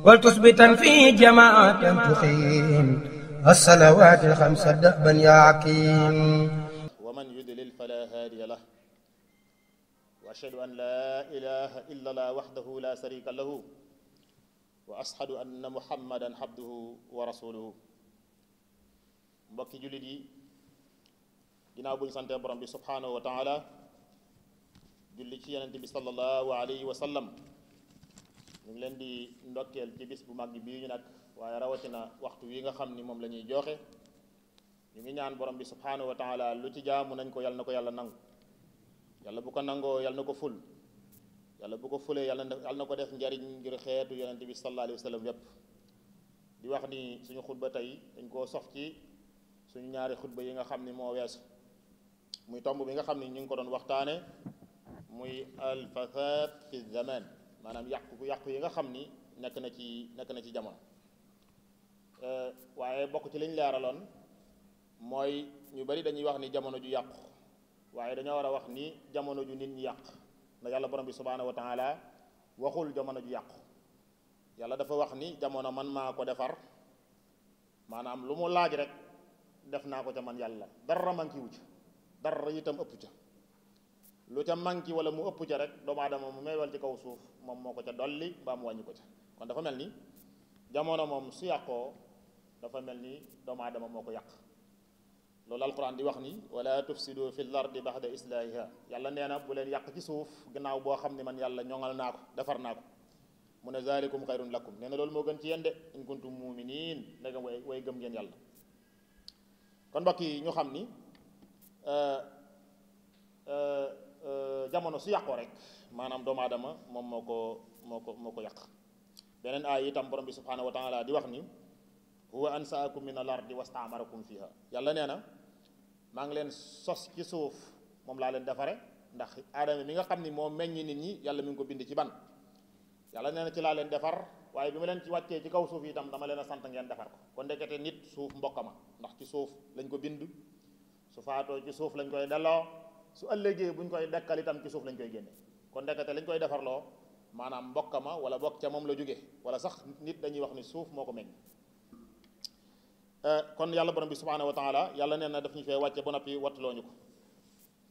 ولتثبتا في جماعة تقيم الصلوات الخمس دأبا يا عكيم ومن يضلل فلا هادي له وأشهد أن لا إله إلا الله وحده لا شريك له وأشهد أن محمدا عبده ورسوله mbokki jullit yi ginnaaw bu ñu santee borom bi subhanahu wa taala julli ci yonent bi sallallahu alayhi wa sallam ñu ngi leen di ndokkeel ci bis bu mag bii ñu nag waaye rawatina waxtu wi nga xam ni moom la ñuy joxe ñu ngi ñaan borom bi subhanahu wa taala lu ci jaamu nañ ko yàlla na ko yàlla nangu yàlla bu ko nangoo yàlla na ko ful yàlla bu ko fulee yàlla na ko def njariñ ngir xeetu yonent bi sallallahu alayhi wa sallam yépp di wax ni suñu xutba tey dañ koo sof ci suñu ñaari xutba yi nga xam ni moo weesu muy tomb bi nga xam ni ñu ngi ko doon waxtaane muy al fasad fi zaman maanaam yàqu yi nga xam ni nekk na ci jamono waaye bokk ci liñ leeraloon mooy ñu bari dañuy wax ni jamono ju yàqu waaye dañoo war a wax ni jamono ju nit ñi yàq ndax yàlla borom bi subhanahu wa taala waxul jamono ju yàqu yàlla dafa wax ni jamono man maa ko defar maanaam lu mu laaj rek def naa ko ca man yàlla dara manki wu ca dara itam ëpp ca lu ca manki wala mu ëpp ca rek doomu aadama mu meewal ci kaw suuf moom moo ko ca dolli mbaa mu wàññi ko ca kon dafa mel ni jamono moom su yàqoo dafa mel ni doomu aadama moo ko yàq loolu alquran di wax ni wala tufsidu fi l ardi baxda islahiha yàlla nee na bu leen yàq ci suuf gannaaw boo xam ne man yàlla ñoŋal naa ko defar naa ko mu ne zalikum xayrun lakum nee na loolu moo gën ci yéen de in kuntum muminin ndegam way gëm ngeen yàlla kon mbokk yi ñu xam ni jamono su yàqoo rek maanaam doomu aadama moom moo ko yàq beneen aay itam borom bi subhanahu wa taala di wax ni huwa ansaakum min al ardi wastaamarakum fiha yàlla nee na maa ngi leen sos ci suuf moom laa leen defare ndax aadama mi nga xam ni moo meññ nit ñi yàlla mi ngi ko bind ci ban yàlla nee na ci laa leen defar waaye bi ma leen ci wàccee ci kaw suuf itam dama leen a sant ngeen defar ko kon ndekete nit suuf mbokkama ndax ci suuf lañ ko bind su faatoo ci suuf lañ koy delloo su ëllëgee buñ koy dekkal itam ci suuf lañ koy génne kon ndekete lañ koy defarloo maanaam mbokkama wala bokk ca moom la jóge wala sax nit dañuy wax ni suuf moo ko meññ kon yàlla borom bi subhanahu wa taala yàlla nee na daf ñu fee wàcce ba noppi wattuloo ñu ko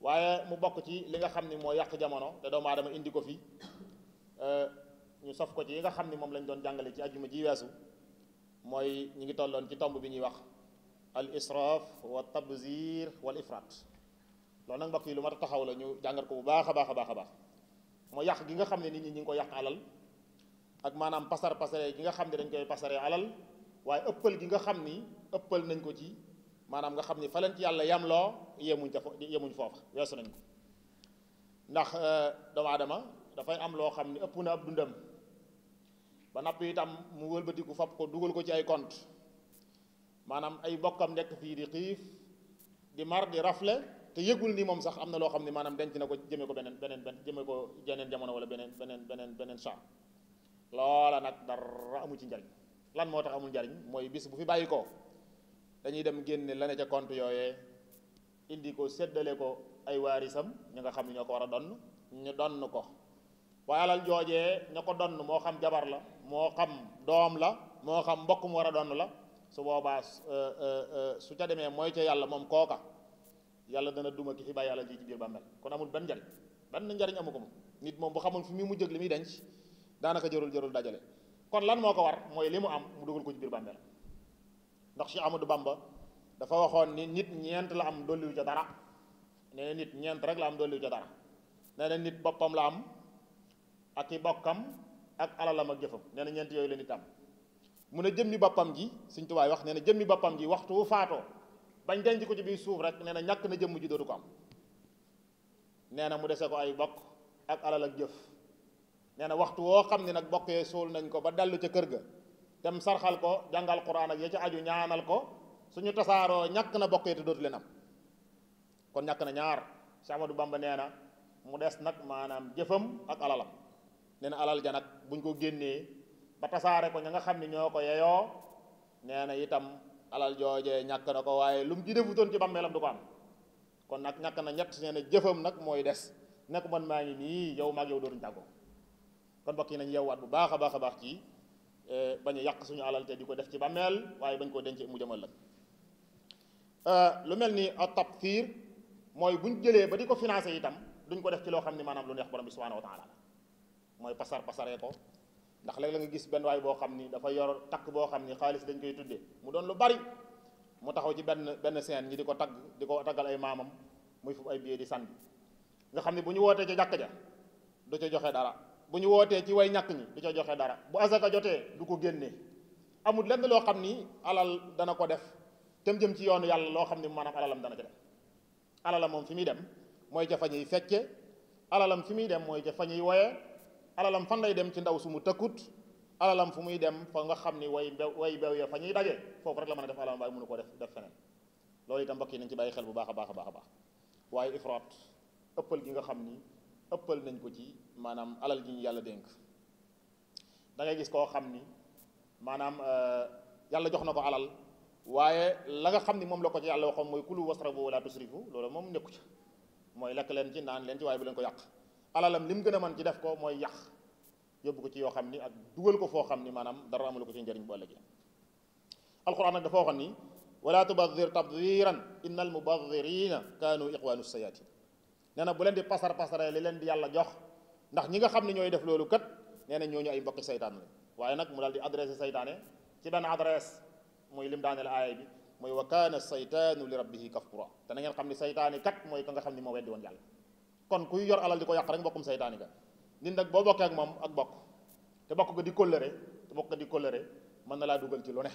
waaye mu bokk ci li nga xam ni moo yàq jamono te doomu aadama indi ko fi ñu sof ko ci yi nga xam ni moom lañ doon jàngale ci ajjuma ji weesu mooy ñi ngi tolloon ci tomb bi ñuy wax al israf wa tabzir wal ifrat loolu nag mbokk yi lu mat a taxaw la ñu jàngat ko bu baax a baax a baax a baax mooy yàq gi nga xam ne nit ñi ngi ko yàq alal ak maanaam pasare gi nga xam ne dañ koy pasare alal waaye ëppal gi nga xam ni ëppal nañ ko ci maanaam nga xam ni fa leen ci yàlla yamloo yemuñ foofa weesu nañ ko ndax doomu aadama dafay am loo xam ni ëpp na ab dundam ba nappi itam mu wëlbatiku fab ko dugal ko ci ay compte maanaam ay bokkam nekk fii di xiif di mar di rafle te yëgul ni moom sax am na loo xam ni maanaam denc na ko jëme ko jëme ko jeneen jamono wala beneen saa loola nag dara amu ci njariñ lan moo tax amul njariñ mooy bis bu fi bàyyi ko dañuy dem génne la ne ca compte yooyee indi ko séddale ko ay waarisam ñi nga xam ne ñoo ko war a donn ñu donn ko waaye alal joojee ña ko donn moo xam jabar la moo xam doom la moo xam mbokk mu war a donn la su boobaa su ca demee mooy ca yàlla moom kooka yàlla dana duma ki fi bàyyi alal ji ci biir bàmmeel kon amul benn njariñ amu ko moom nit moom bu xamul fi mu jëg li muy denc daanaka jërul dajale kon lan moo ko war mooy li mu am mu dugal ko ci biir bàmmeel ndax Cheikh Amadou Bamba dafa waxoon ni nit ñeent la am dolliwu ca dara nee na nit ñeent rek la am dolliwu ca dara nee na nit boppam la am ak i bokkam ak alalam ak jëfam nee na ñeent yooyu la nit am mu ne jëmmi boppam ji Sëñ Tuubaa wax nee na jëmmi boppam ji waxtu wu faatoo bañ denc ko ci biir suuf rek nee na ñàkk na jëmm ji dootu ko am nee na mu dese ko ay bokk ak alal ak jëf nee na waxtu woo xam ne nag bokk yee suul nañ ko ba dellu ca kër ga dem sarxal ko jàngal Quraan ak ya ca aju ñaanal ko suñu tasaaroo ñàkk na bokk yee te dootu leen am kon ñàkk na ñaar Cheikh Amadou Bamba nee na mu des nag maanaam jëfam ak alalam nee na alal ja nag buñ ko génnee ba tasaare ko ña nga xam ne ñoo ko yeyoo nee na itam alal joojee ñàkk na ko waaye lu mu ci defutoon ci bàmmeelam du ko am kon nag ñàkk na ñett nee na jëfam nag mooy des nekk man maa ngi nii yow maag yow dootuñu tàggoo kon mbokk yi nañ yeewaat bu baax a baax a baax ci bañ a yàq suñu alal te di ko def ci bàmmeel waaye bañ koo denc mu jëm ëllëg lu mel ni at-tabthir mooy buñ jëlee ba di ko financé itam duñ ko def ci loo xam ni maanaam lu neex borom bi subhanahu wa taala la mooy pasaree ko ndax léeg la nga gis benn waay boo xam ni dafa yor takk boo xam ni xaalis dañ koy tuddee mu doon lu bari mu taxaw ci benn scène ñi di ko taggal ay maamam muy fu ay billet di sànni nga xam ne bu ñu wootee ca jàkk ja du ca joxe dara bu ñu wootee ci way ñàkk ñi du ca joxe dara bu azaka jotee du ko génnee amul lenn loo xam ni alal dana ko def tem jëm ci yoonu yàlla loo xam ni maanaam alalam dana ca dem alalam moom fi muy dem mooy ca fa ñuy fecce alalam fi muy dem mooy ca fa ñuy woye alalam fan lay dem ci ndaw su mu tëkkut alalam fu muy dem fa nga xam ni way bew ya fa ñuy daje foofu rek la mën a def alalam waaye mënu ko def feneen loolu itam mbokk yi nañ ci bàyyi xel bu baax a baax a baax a baax waaye ifraat ëppal gi nga xam ni ëppal nañ ko ci maanaam alal ji ñu yàlla dénk da ngay gis koo xam ni maanaam yàlla jox na ko alal waaye la nga xam ni moom la ko ci yàlla waxoon mooy kulu wasrabu wala tusrifu loolu moom nekku ci mooy lekk leen ci naan leen ci waaye bu leen ko yàq alalam li mu gën a mën ci def ko mooy yàq yóbbu ko ci yoo xam ni ak dugal ko foo xam ni maanaam dara amul ko ci njëriñ bu ëllëgee alquran nag dafa waxoon ni wala tubadir tabdiran innal mubadirina kaanu iqwanu sayatin nee na bu leen di pasare li leen di yàlla jox ndax ñi nga xam ne ñooy def loolu kat nee na ñooñu ay mbokki saytaan la waaye nag mu daal di adressé saytaane ci benn adresse muy lim daaneel aaya bi mooy wa kaana saytaanu li rabbihi kafura te na ngeen xam ne saytaani kat mooy ka nga xam ne moo weddi woon yàlla kon kuy yor alal di ko yàq rek mbokkum saytaani ga nit nag boo bokkee ak moom ak bokk te bokk ga di kóllëre mën na laa dugal ci lu ne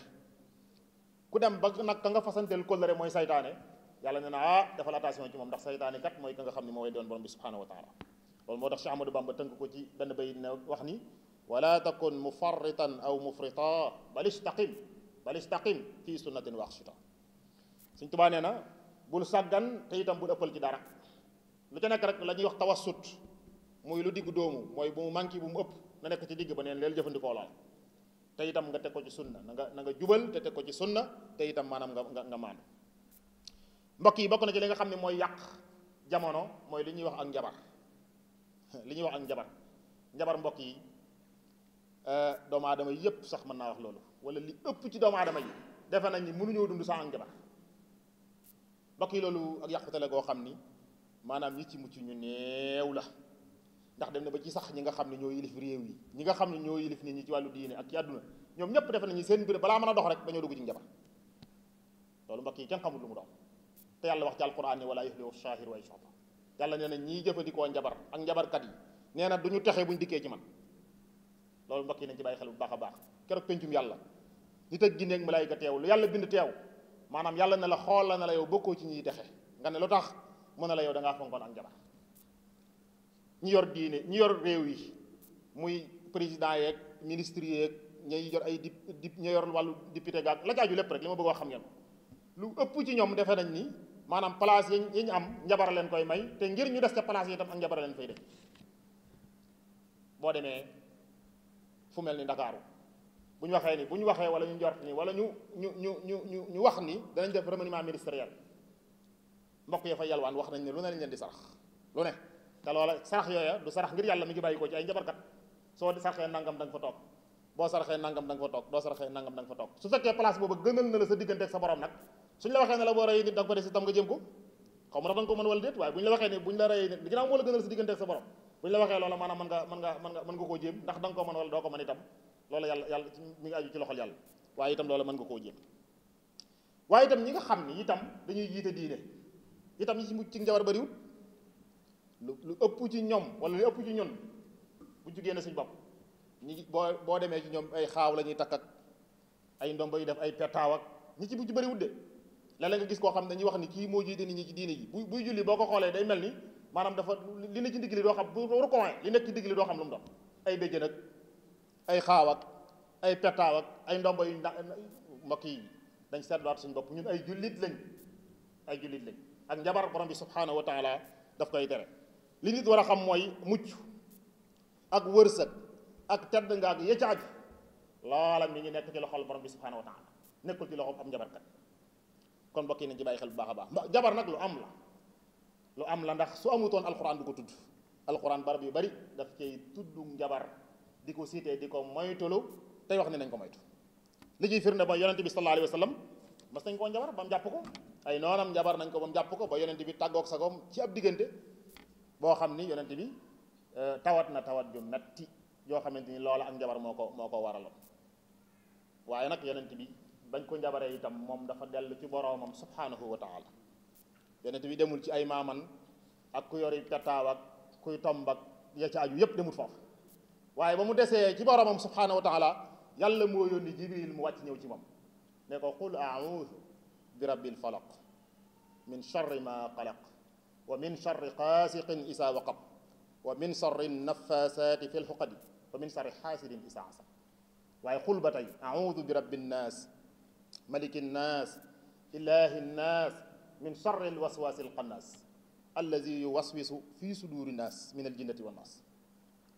ku dem ba nag ka nga fasanteel kóllëre mooy saytaane yàlla nee na defal attention ci moom ndax saytaani kat mooy ka nga xam ne moo weddi woon borom bi subhanahu wa taala loolu moo tax Cheikh Ahmadou Bamba tënk ko ci benn bayit ne wax ni wala takun mufarritan aw mufrita bal istaqim fii sunnatin wa axshita Sëñ Tuubaa nee na bul sàggan te itam bul ëppal ci dara lu ca nekk rek la ñuy wax tawassut muy lu digg doomu mooy bu mu manqué bu mu ëpp na nekk ci digg ba neen leel jëfandikoo lool te itam nga teg ko ci sunna na nga jubal te teg ko ci sunna te itam maanaam nga maandu mbokk yi bokk na ci li nga xam ne mooy yàq jamono mooy li ñuy wax ak njabar njabar mbokk yi doomu aadama yépp sax mën naa wax loolu wala li ëpp ci doomu aadama yi defe nañ ni mënuñoo dund sans ak njabar mbokk yi loolu ak yàqute la goo xam ni maanaam ñi ci mucc ñu neew la ndax dem na ba ci sax ñi nga xam ne ñoo yilif réew yi ñi nga xam ne ñoo yilif nit ñi ci wàllu diine ak ci àdduna ñoom ñëpp defe nañu seen mbir balaa mën a dox rek dañoo dugg ci njabar loolu mbokk yi kenn xamul lu mu doon te yàlla wax ci alquran ni wala yuflihu shahir wa yashata yàlla nee na ñiy jëfandikoo njabar ak njabarkat yi nee na du ñu texe buñ dikkee ci man loolu mbokk yi nañ ci bàyyi xel bu baax a baax keroog pencum yàlla nit ak jinne ak malaayika teew lu yàlla bind teew maanaam yàlla ne la xool la ne la yow bokkoo ci ñiy texe nga ne lu tax mu ne la yow da ngaa fonkoon ak njabar ñi yor diine ñi yor réew yi muy président yeeg ministre yeeg ñay yor ay ñi yor wàllu député gaag la jaaju lépp rek li ma bëgg wax xam ngeen ko lu ëpp ci ñoom defe nañ ni maanaam place yi ñu am njabara leen koy may te ngir ñu des ca place yi itam ak njabara leen fay def boo demee fu mel ni Ndakaaru bu ñu waxee wala ñu njort ni wala ñu wax ni danañ def remaniement ministériel mbokk ya fa yalwaan wax nañ ne lu ne lañ leen di sarax lu ne te loola sarax yooya du sarax ngir yàlla mi ngi bàyyi ko ci ay njabarkat soo saraxee nangam da nga fa toog boo saraxee nangam da nga fa toog doo saraxee nangam da nga fa toog su fekkee place boobu gënal na la sa diggante ak sa borom nag suñ la waxee ne la boo rey nit da nga ko def si tam nga jëm ko xaw ma ndax da nga ko mën wala déet waaye bu ñu la waxee ne bu ñu la reyee nit ginnaaw moo la gënal sa diggante ak sa borom bu ñu la waxee loola maanaam mën nga koo jéem ndax da nga koo mën wala doo ko mën itam loolu yàlla mi ngi aju ci loxol yàlla waaye itam loola mën nga koo jéem waaye itam ñi nga xam ni itam dañuy jiite diine itam ñi ci mucc ci njabar bariwut lu ëpp ci ñoom wala lu ëpp ci ñun bu jugee na suñ bopp ñi boo demee ci ñoom ay xaaw la ñuy takk ak ay ndomba yu def ay petaaw ak ñi ci bu ci bariwut de léeg-léeg nga gis koo xam ne dañuy wax ni kii moo jiite nit ñi ci diine ji buy julli boo ko xoolee day mel ni maanaam dafa li nekk ci ndigg li doo xam bu rukoon li nekk ci ndigg li doo xam lu mu doon ay béjjën ak ay xaaw ak ay petaaw ak ay ndomba yu mbokk yi dañ seetluwaat suñ bopp ñun ay jullit lañ ak njabar borom bi subhanahu wa taala daf koy tere li nit war a xam mooy mucc ak wërsëg ak tedd nga ak yëccaaj loola mi ngi nekk ci loxol borom bi subhanahu wa taala nekkul ci loxol am njabarkat kon mbokk yi nañ ci bàyyi xel bu baax a baax jabar nag lu am la ndax su amutoon alxuraan du ko tudd alxuraan barab yu bari daf cay tudd njabar di ko cité di ko moytulu tey wax ne nañ ko moytu. li ciy firnde ba yonente bi sallallahu alayhi wa sallam mas nañ koo njabar ba mu jàpp ko, ay noonam njabar nañ ko ba mu jàpp ko, ba yonente bi tàggoog sagoom ci ab diggante boo xam ni yonente bi tawat na tawat ju metti yoo xamante ni loola ak njabar moo ko waraloon. waaye nag yonente bi bañ ko njabaree itam moom dafa dellu ci boroomam subhanahu wa taala. yonente bi demul ci ay maaman ak ku yori petaaw ak kuy tomb ak ya ci aju yépp demul foofu, waaye ba mu desee ci boroomam subhanahu wa taala yàlla moo yónni jibril mu wàcc ñëw ci moom ne ko qul a'udhu bi rabbil falaq min sharri ma qalaq wa min sharri qaasiqin isa waqab wa min sharri naffasaati fi lxuqadi wa min sharri xaasidin isa hasad. waaye xul ba tey a'udhu bi rabbin naas malikin naas ilahi naas min sharri alwaswaasi alqannaas allazi yuwaswisu fi suduri naas min aljinnati wannaas.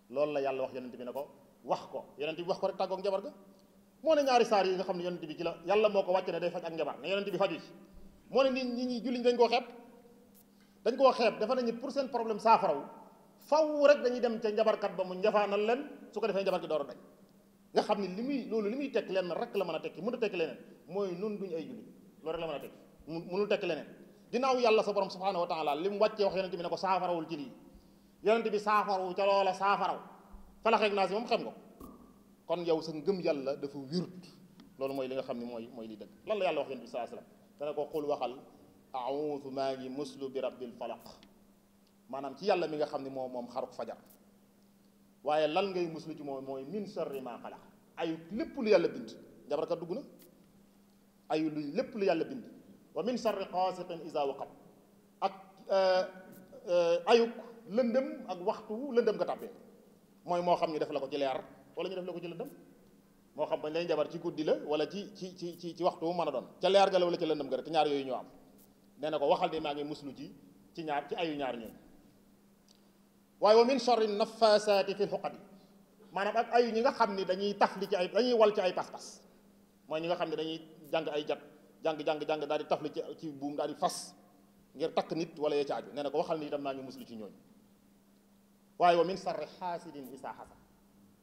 loolu la yàlla wax yonente bi ne ko wax ko, yonente bi wax ko rek tàggoog njabar ga. moo ne ñaari saar yi nga xam ne yonente bi ci la yàlla moo ko wàcce ne day faj ak njabar, ne yonente bi faju ci. moo ne nit ñi julliñ dañ koo xeeb dafa nañu pour seen problème saafaraw faw rek dañuy dem ca njabarkat ba mu njafaanal leen, su ko defee njabar gi door a daj. nga xam ne li muy tekki leen rek la mën a tekki, mënut a tekki leneen, mooy nun duñu ay julli, loolu rek la mën a tekki, mënul tekki leneen. ginnaaw yàlla sa borom subhanahu wa taala li mu wàccee wax yonente bi ne ko saafarawul ci lii, yonente bi saafarawu ca loola saafaraw falaxeeg naa si moom xam nga kon yow sa ngëm yàlla dafa wirut. loolu mooy li nga xam ne mooy li dëgg. lan la yàlla wax yonente bi sallallahu alayhi wasallam dana ko xul waxal a'udhu maa ngi muslu bi rabbil falaq, maanaam ci yàlla mi nga xam ne moom xaruk fajar. waaye lan ngay muslu ci moom mooy min sharri maa xalaq, ayu lépp lu yàlla bind, njabarkat dugg na, ayu lépp lu yàlla bind. wa min sharri qaasiqin iza waqab, ak ayuk lëndëm ak waxtu lëndëm nga tàbbee, mooy moo xam ñu def la ko ci leer wala ñu def la ko ci lëndëm, moo xam bañ lay njabar ci guddi la wala ci waxtu mu mën a doon, ca leer ga la wala ca lëndëm ga rek, ñaar yooyu ñoo am. nee na ko waxal ni maa ngi muslu ci ayu ñaar ñooñu. waaye wa min sharri naffasaati fil xuqadi, maanaam ak ayu ñi nga xam ni dañuy tafli ci dañuy wal ci ay pas-pas, mooy ñi nga xam ne dañuy jàng ay jat jàng daal di tafli ci buum daal di fas ngir takk nit wala yee ci aju. nee na ko waxal ni itam maa ngi muslu ci ñooñu. waaye wa min sharri xaasidin isa xasad,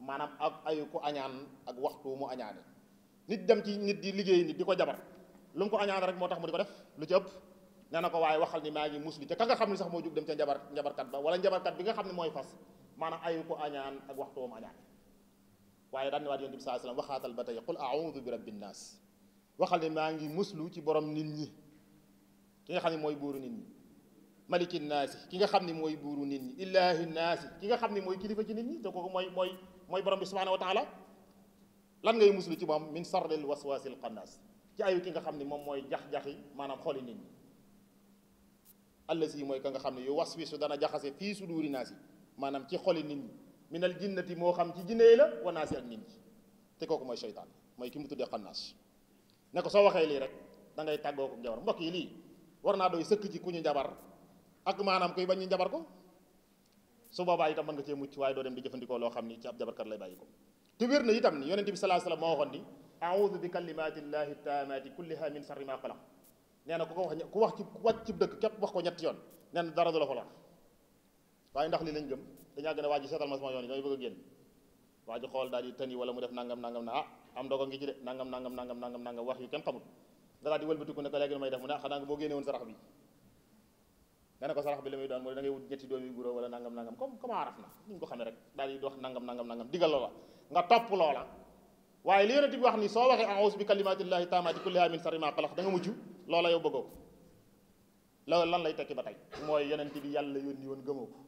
maanaam ak ayu ku añaan ak waxtu mu añaane. nit dem ci nit di liggéey nit di ko jabar, lu mu ko añaan rek moo tax mu di ko def lu ci ëpp. nee na ko waaye waxal ni maa ngi muslu ca ka nga xam ne sax moo jóg dem ca njabarkat ba wala njabarkat bi nga xam ne mooy fas, maanaam ayu ku añaan ak waxtu mu añaane. waaye daan ne waat yonent bi sallallahu alayhi wasallam waxaatal ba tey qul a'udhu bi rabbin naas, waxal ni maa ngi muslu ci borom nit ñi, ki nga xam ne mooy buuru nit ñi, malikin naasi, ki nga xam ne mooy buuru nit ñi, illaahi naasi, ki nga xam ne mooy kilifa ci nit ñi, te kooku mooy borom bi subhanahu wa taala. lan ngay muslu ci moom min sarril waswasil xannaas, ci ayu ki nga xam ne moom mooy jax-jaxi maanaam xooli nit ñi. allazi mooy ka nga xam ne yu waswisu dana jaxase fii suduuri naasi, maanaam ci xoli nit ñi, minal jinnati moo xam ci jinne yi la wa naasi ak nit ñi, te kooku mooy seytaan, mooy ki mu tuddee xannaas. ne ko soo waxee lii rek da ngay tàggoo ko njabar. mbokk yi lii war naa doy sëkk ci ku ñu njabar ak maanaam kuy bañ ñu njabar ko. su boobaa itam mën nga cee mucc, waaye doo dem di jëfandikoo loo xam ni ci ab jabarkat lay bàyyi ko. te wér na itam ni yonente bi sallallahu alayhi wasallam moo waxoon ni a'udhu bi kalimatillahi taamati kulliha min sharri ma xalaq. nee na ku wax ci dëkk képp wax ko ñetti yoon nee na dara du la fa lor. waaye ndax li lañ gëm dañaa gën a waa ji seetal ma sama yoon yi damay bëgg a génn, waa ji xool daal di tëni wala mu def nangam na am dogo ngi ci de nangam wax yu kenn xamul. daal di wëlbatiku ne ko léegi may def mu ne xanaa nga boo génne woon sarax bi. nga ne ko sarax bi li muy doon mooy da ngay wut ñetti doomi guro wala nangam comme araf na ni ñu ko xamee rek daal di wax nangam digal loola nga topp loola. waaye li yonent bi wax ni soo waxee a'uuzu bi kalimatillahi taamati kulliha min sharri ma xalaq da nga mucc, loola yow bëggoo ko. loolu lan lay tekki ba tey mooy yonent bi yàlla yónni woon gëmoo ko,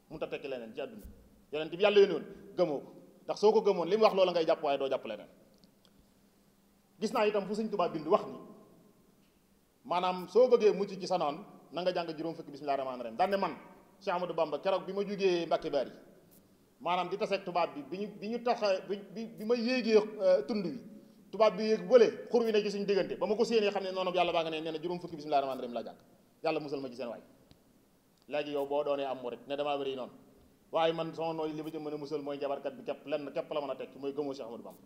mënut a tekki leneen ci àdduna. yonent bi yàlla yónni woon gëmoo ko, ndax soo ko gëmoon li mu wax loola ngay jàpp waaye doo jàpp leneen. gis naa itam fu Sëñ Tuubaa bind wax ni maanaam soo bëggee mucc ci sa noon na nga jàng juróom fukki bismillahir rahmanir rahim. daan ne man Cheikh Amadou Bamba keroog bi ma jugee Mbàkke Bari maanaam di taseeg tubaab bi ñu taxa bi ma yéegee tund wi tubaab bi yéeg bële xur wi ne ci suñu diggante ba ma ko séenee xam ne noonu yàlla baa nga ne nee na juróom fukki bismillahir rahmanir rahim laa jàng, yàlla musal ma ci seen waay. léegi yow boo doonee am murit ne damaa bëri noonu, waaye man sama nooy li ma ci mën a musal mooy jabarkat bi képp lenn képp la mën a tekki mooy gëmoo Cheikh Amadou Bamba.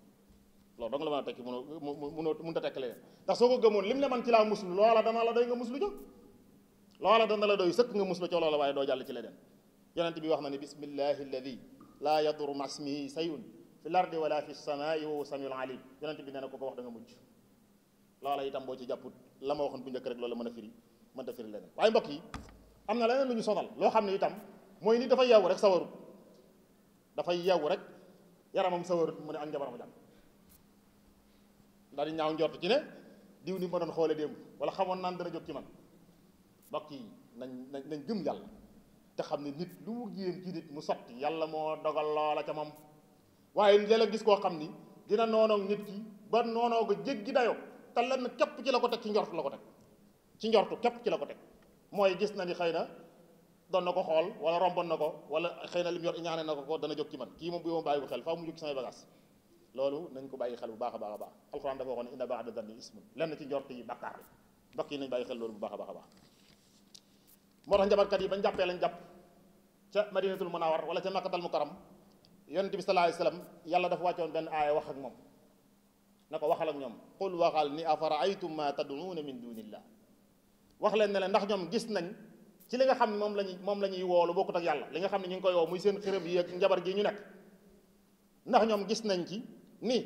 loolu dong la mën a tekki mënut a tekki leneen, ndax soo ko gëmoon lim ne man ci laa muslu loola dana la doy nga muslu jo, loola dana la doy sëkk nga muslu ca loola waaye doo jàll ci leneen. yonent bi wax na ne bismillahi alladi laa yaduru masmihi sayun fi lardi wala fi samaa'i wa huwa samiul alim yonent bi nee na ko wax da nga mucc loola itam boo ci jàpput la ma waxoon bu njëkk rek loolu mën a firi mënta firi leneen waaye mbokk yi am na leneen lu ñu sonal loo xam ne itam mooy nit dafay yeewu rek sawarut dafay yeewu rek yaramam sawarut mu ne ak njabaram jàmm daal di ñaaw njort ci ne diw ni ma doon xoole démb wala xamoon naan dana jóg ci man mbokk yi nañ gëm yàlla te xam ne nit lu mu jéem ci nit mu sotti yàlla moo dogal loola ca moom waaye léeg-léeg gis koo xam ni dina noonoog nit ki ba noonoo ko jéggi dayoo te lenn képp ci la ko teg ci njort la ko teg ci njortu képp ci la ko teg mooy gis na ni xëy na doon na ko xool wala romboon na ko wala xëy na li mu yor ñaane na ko dana jóg ci man kii moom bu ma bàyyi ko xel faaw mu jóg ci samay bagage loolu nañ ko bàyyi xel bu baax a baax a baax alxuraan dafa waxoon ne inna ba'da danni ismun lenn ci njort yi bàkkaar la mbokk yi nañ bàyyi xel loolu bu baax a baax a baax moo tax njabarkat yi bañ jàppee lañ jàpp ca madinatul munawwar wala ca makkatal mukarram yonent bi sallallahu alayhi wasallam yàlla dafa wàccoon benn aaya wax ak moom na ko waxal ak ñoom qul waxal ni afara'aytum ma tad'uuna min dunillah wax leen ne leen ndax ñoom gis nañ ci li nga xam ne moom la ñuy woolu bokkut ak yàlla li nga xam ne ñu ngi koy woo muy seen xërëm yi ak njabar gi ñu nekk ndax ñoom gis nañ ci ni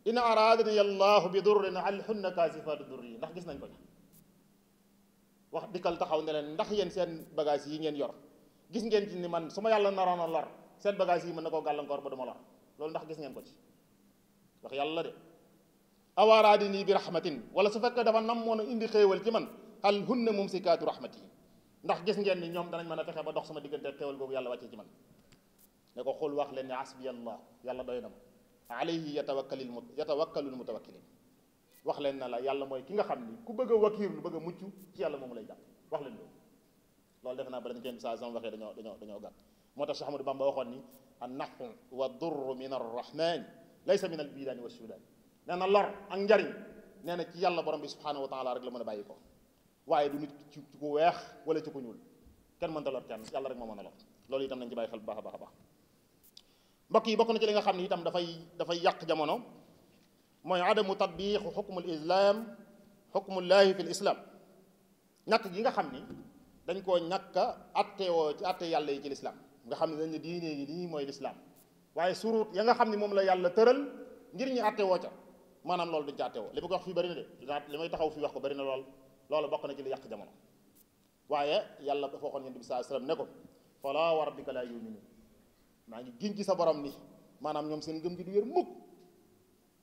in aradani allahu bi durrin alhunna kaasifatu durri yi ndax gis nañ ko ci wax dikkal taxaw ne leen ndax yéen seen bagage yi ngeen yor gis ngeen ci ni man su ma yàlla naroon a lor seen bagage yi mën na koo gàllankoor ba duma lor loolu ndax gis ngeen ko ci wax yàlla de awaaraadi nii bi rahmatin wala su fekkee dafa nam moon a indi xéewal ci man hal hunna mumsikaatu rahmati ndax gis ngeen ni ñoom danañ mën a fexe ba dox sama diggante xéewal boobu yàlla wàccee ci man ne ko xul wax leen ne hasbi allah yàlla doy na ma alayhi yatawakkalul mutawakkilin wax leen na la yàlla mooy ki nga xam ni ku bëgg a wakiirlu bëgg a mucc ci yàlla moomu lay jàpp wax leen loolu defe naa ba dañ kenn saa sama waxee dañoo gàtt moo tax Cheikh Ahmadou Bamba waxoon ni an nafu wa durru min arrahmani laysa min al bidaani wa sudaani nee na lor ak njariñ nee na ci yàlla borom bi subhanahu wa taala rek la mën a bàyyi ko waaye du nit ci ku weex wala ci ku ñuul kenn mënta lor kenn yàlla rek moo mën a lor loolu itam nañ ci bàyyi xel bu baax a baax a baax mbokk yi bokk na ci li nga xam ne itam dafay yàq jamono mooy adamu tatbiqu xukmul islam xukmullahi fi l islam ñàkk gi nga xam ni dañ koo ñàkk a attewoo ci atte yàlla yi ci lislaam nga xam ne dañ ne diine yi nii mooy lislaam waaye surut ya nga xam ne moom la yàlla tëral ngir ñu attewoo ca maanaam loolu duñ ca attewoo li ma ko wax fii bëri na de li may taxaw fii wax ko bëri na loolu bokk na ci li yàq jamono waaye yàlla dafa waxoon yonent bi sallallahu alayhi wasallam ne ko fala wa rabbika laa yu'minuun maa ngi giñ ci sa borom ni maanaam ñoom seen gëm gi du wér mukk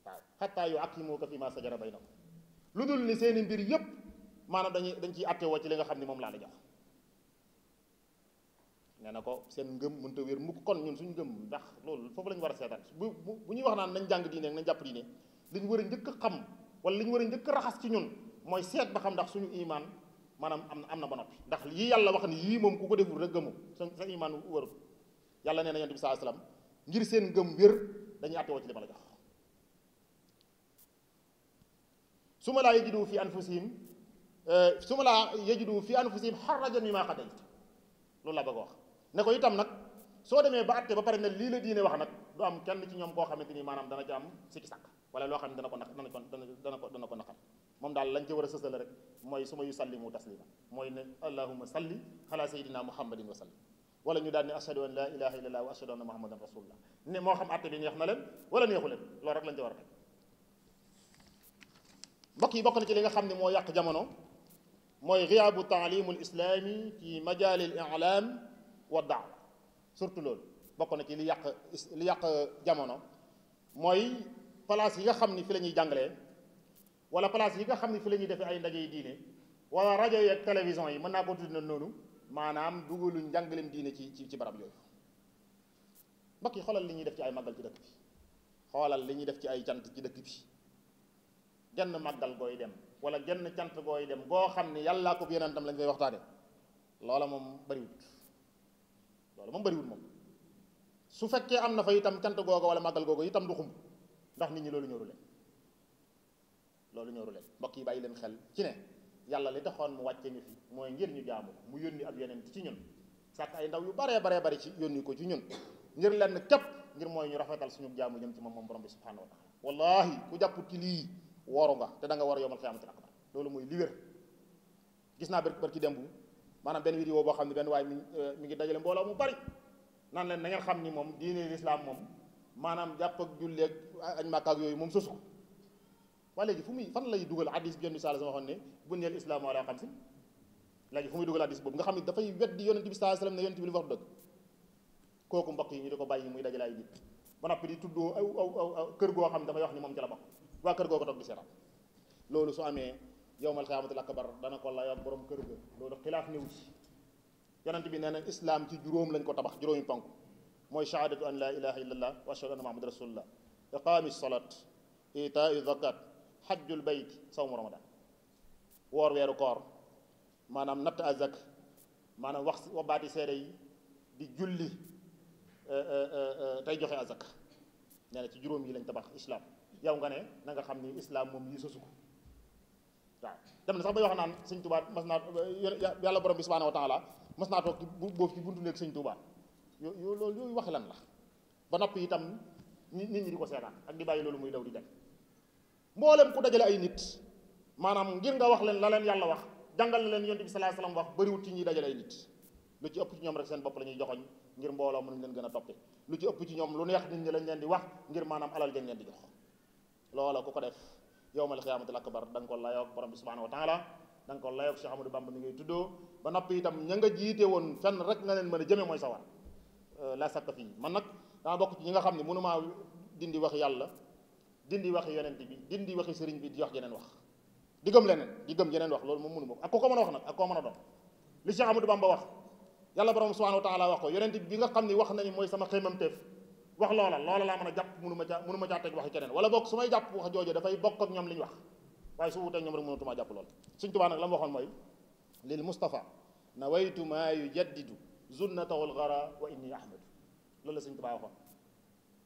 waaw xattaa yuhakkimuuka fii maa sajara baynahum lu dul ni seeni mbir yépp maanaam dañ ciy attewoo ci li nga xam ne moom laa la jox nee na ko seen ngëm mënta wér mukk kon ñun suñu ngëm ndax loolu foofu la ñu war a seetaan bu ñuy wax naan nañ jàng diine nañ jàpp diine li ñu war a njëkk a xam wala li ñu war a njëkk a raxas ci ñun mooy seet ba xam ndax suñu imaan maanaam am na ba noppi ndax yii yàlla wax ni yii moom ku ko deful rek gëmu sa imaan wërut yàlla nee na yonent bi sallallahu alayhi wasallam ngir seen ngëm wér dañuy attewoo ci li ma la jox su ma laa yajidu fi anfusihim harajan mimma qadayt loolu laa bëgg a wax ne ko itam nag soo demee ba atte ba pare ne lii la diine wax nag du am kenn ci ñoom koo xamante ni maanaam dana ci am sikki sàkk wala loo xam ne dana ko naqal moom daal lañ ci war a sësale rek mooy su ma yu sallimu taslima mooy ne allahumma salli ala sayyidina muhammadin wa sallim wala ñu daal ne ashhadu an la ilaha illallah wa ashhadu anna muhammadan rasulullah ne moo xam atte bi neex na leen wala neexu leen loolu rek lañ ci war a teg mbokk yi bokk na ci li nga xam ne moo yàq jamono mooy ghiyaabu taalimul islami fi majalil i'lam wa da'wa surtout loolu bokk na ci li yàq jamono mooy place yi nga xam ni fi la ñuy jàngalee wala place yi nga xam ni fi la ñuy defee ay ndaje yi diine wala rajo yi ak télévision yi mën naa ko tudd na noonu maanaam dugaluñ njàngaleem diine ci barab yooyu mbokk yi xoolal li ñuy def ci ay màggal ci dëkk bi xoolal li ñuy def ci ay cant ci dëkk bi genn màggal gooy dem wala genn cant gooy dem goo xam ne yàllaa ko yonentam lañ fay waxtaane loola moom bëriwut moom su fekkee am na fa itam cant googa wala màggal googa itam du xumb ndax nit ñi loolu ñoru leen mbokk yi bàyyi leen xel ci ne yàlla li taxoon mu wàcce ñu fi mooy ngir ñu jaamu ko mu yónni ab yonent ci ñun sàkk ay ndaw yu baree bari ci yónni ko ci ñun ngir lenn képp ngir mooy ñu rafetal suñu jaamu jëm ci moom borom bi subhanahu wa taala wallahi ku jàpput ci lii wooru nga te da nga war a yomal xiyaamatil akbar loolu mooy li wér gis naa barki démb maanaam benn vidéo boo xam ne benn waaye mi ngi dajale mbooloo mu bari naan leen na ngeen xam ni moom diine lislaam moom maanaam jàpp ak julli ak añ Makka ak yooyu moom sosu ko waa léegi fu muy fan lay dugal hadis bi yonent bi sallallahu alayhi wasallam waxoon ne bunyal islaamu ala xamsin léegi fu muy dugal hadis boobu nga xam ne dafay weddi yonent bi sallallahu alayhi wasallam ne yonent bi li wax dëgg kooku mbokk yi ñu di ko bàyyi muy dajale ay nit ba noppi di tuddoo aw kër goo xam ne dafay wax ni moom ci la bokk waa kër goo ko toog di seetaan loolu su amee yawmal qiyaamatil akbar dana ko layoo ak borom kër ga loolu xilaaf néew ci yonent bi nee na islam ci juróom lañ ko tabax juróomi ponk mooy shahadatu an la ilaha illallah wa ashhadu anna muhammadan rasulullah iqaami salat itaai zakat hajjul bayt sawmu ramadan woor weeru koor maanaam natt azak maanaam wax baati seede yi di julli tey joxe azak nee na ci juróom yi lañ tabax islam yow nga ne na nga xam ni islam moom yi sosu ko waaw dem na sax bay wax naan sëñ Tuubaa mas naa yàlla borom bi subhaanahu wa taala mas naa toog boobu ci buntu nekk sëñ Tuubaa yooyu waxi lan la ba noppi itam nit ñi di ko seetaan ak di bàyyi loolu muy daw di dem mboolem ku dajale ay nit maanaam ngir nga wax leen la leen yàlla wax jàngal na leen yonent bi sallallahu alayhi wasallam wax bëriwut ci ñuy dajale ay nit lu ci ëpp ci ñoom rek seen bopp la ñuy joxoñ ngir mbooloo mënuñ leen gën a toppe lu ci ëpp ci ñoom lu neex nit ñi lañ leen di wax ngir maanaam alal jañ leen di jox loola ku ko def yawmal qiyaamatil akbar da nga ko layoog borom bi subhanahu wa taala da nga ko layoog Cheikh Amadou Bamba mi ngay tuddoo ba noppi itam ña nga jiite woon fenn rek nga leen mën a jëme mooy sawar la sakka fii man nag dama bokk ci ñi nga xam ne mënumaa dindi wax yàlla dindi waxi yonent bi dindi waxi sëriñ bi di wax jeneen wax di gëm leneen di gëm jeneen wax loolu moom mënu ma ko ak ko ko mën a wax nag ak koo mën a doon li Cheikh Amadou Bamba wax yàlla borom subhanahu wa taala wax ko yonent bi nga xam ne wax nañu mooy sama xëymamteef wax loola laa mën a jàpp mënu ma caa teg waxi keneen wala bokk su may jàpp wax jooju dafay bokk ak ñoom li ñu wax waaye su wuteeg ñoom rek mënatumaa jàpp lool Sëñ Tuubaa nag la ma waxoon mooy lil Mustafa nawaytu maa yujaddidu zunnatahu al-ghara wa inni ahmadu loolu la Sëñ Tuubaa waxoon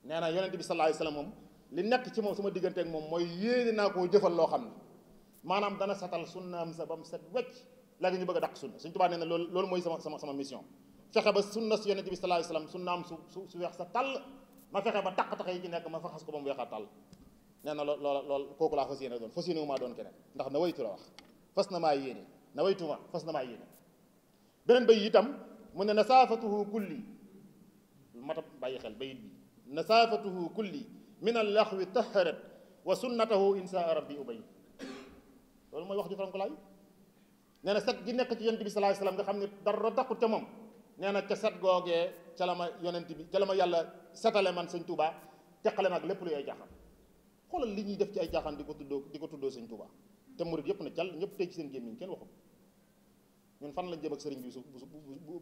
nee na yonent bi sallallahu alayhi wasallam moom li nekk ci moom sama diggante ak moom mooy yéene naa koo jëfal loo xam ne maanaam dana satal sunnaam sa ba mu set wecc léegi ñu bëgg a dàq sunna Sëñ Tuubaa nee na loolu mooy sama mission fexe ba sunna si yonent bi sallallahu alayhi wasallam sunnaam su weex sa tàll ma fexe ba taq-taq yi ci nekk ma faxas ko ba mu weexaa tàll nee na lool kooku laa fas yéene doon fas yéene wu maa doon keneen ndax na waytu la wax fas na maa yéene na waytuma fas na maa yéene beneen bay itam mu ne nasaafatuhu kulli mata bàyyi xel bayit bi nasaafatuhu kulli min al-laxwi taharat wa sunnatahu insaa rabbi ubay loolu mooy wax ju faram ko laay nee na set gi nekk ci yonent bi sallallahu alayhi wasallam nga xam ne dara taxut ca moom nee na ca set googee ca la ma yonent bi ca la ma yàlla setale man sëñ Touba teqale ma ak lépp lu ay jaaxaan xoolal li ñuy def ci ay jaaxaan di ko tuddoo sëñ Touba te murid yëpp na cal ñëpp tey ci seen gémmiñ kenn waxu ñun fan lañ jëm ak sëriñ bi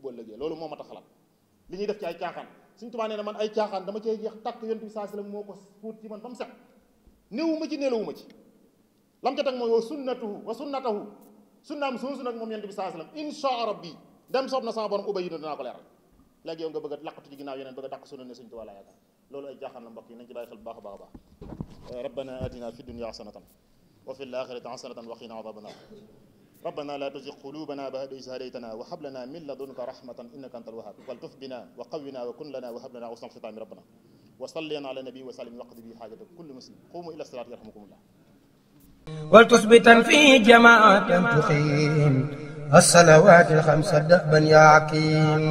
bu ëllëgee loolu moo ma tax xalaat li ñuy def ci ay caaxaan sëñ Touba nee na man ay caaxaan dama cee jeex tàkk yonent bi sallallahu alayhi wasallam moo ko fuut ci man ba mu set néewuma ci neelawuma ci lam ca teg mooy wa sunnatahu sunnaam soosu nag moom yonent bi sallallahu alayhi wasallam insha rabbi dem soob na sama borom ubay yi dinaa ko leeral léegi yow nga bëgg a laqatu ci ginnaaw yeneen bëgg a dàq sunna ne Sëñ Tuubaa laa yaakaar loolu ay jaaxaan la mbokk yi nañ ci bàyyi xel bu baax a baax a baax rabbana atina fi dunya hasanatan wa fil akhirati hasanatan wa qina adhaban nar rabbana la tuzigh qulubana ba'da idh hadaytana wa hab lana min ladunka rahmatan innaka antal wahhab waltuf bina wa qawwina wa kun lana wa hab lana husnal khitami rabbana wa salli ala nabi wa sallim waqdi bi hajati kulli muslim qumu ila salati yarhamukumullah ولتثبتا في جماعة تقيم الصلوات الخمس دأبا يا عكيم